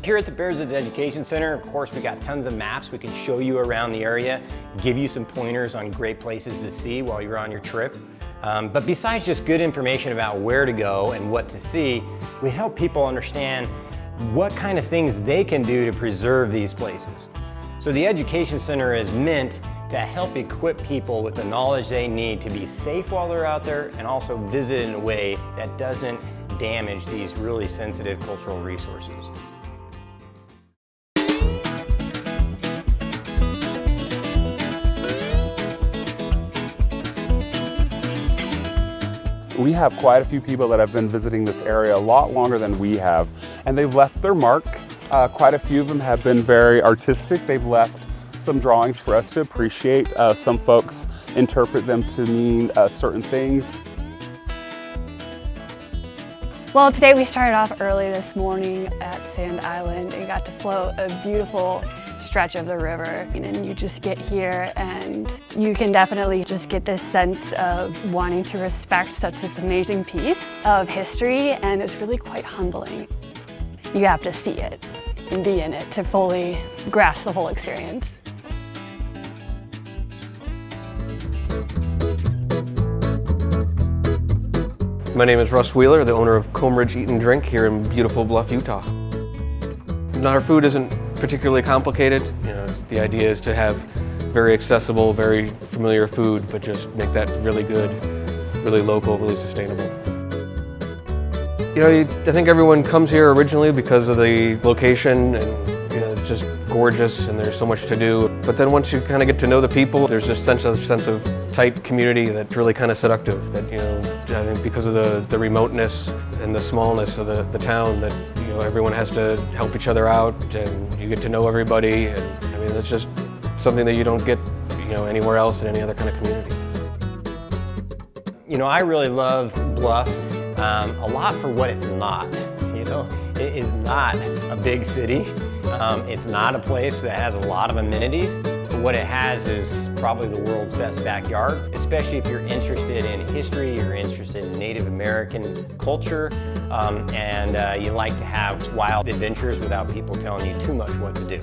Here at the Bears Edge Education Center, of course, we got tons of maps. We can show you around the area, give you some pointers on great places to see while you're on your trip. But besides just good information about where to go and what to see, we help people understand what kind of things they can do to preserve these places. So the Education Center is meant to help equip people with the knowledge they need to be safe while they're out there and also visit in a way that doesn't damage these really sensitive cultural resources. We have quite a few people that have been visiting this area a lot longer than we have, and they've left their mark. Quite a few of them have been very artistic. They've left some drawings for us to appreciate. Some folks interpret them to mean certain things. Well, today we started off early this morning at Sand Island and got to float a beautiful stretch of the river. And you just get here and you can definitely just get this sense of wanting to respect such this amazing piece of history, and it's really quite humbling. You have to see it and be in it to fully grasp the whole experience. My name is Russ Wheeler, the owner of Combridge Eat Drink here in beautiful Bluff, Utah. Now, our food isn't particularly complicated. The idea is to have very accessible, very familiar food, but just make that really good, really local, really sustainable. I think everyone comes here originally because of the location, and it's just gorgeous and there's so much to do. But then once you kind of get to know the people, there's this sense of tight community that's really kind of seductive. That I think because of the remoteness and the smallness of the town, that everyone has to help each other out, and you get to know everybody. And I mean, it's just something that you don't get anywhere else in any other kind of community. I really love Bluff a lot for what it's not. It is not a big city. It's not a place that has a lot of amenities. But what it has is probably the world's best backyard, especially if you're interested in history, you're interested in Native American culture, and you like to have wild adventures without people telling you too much what to do.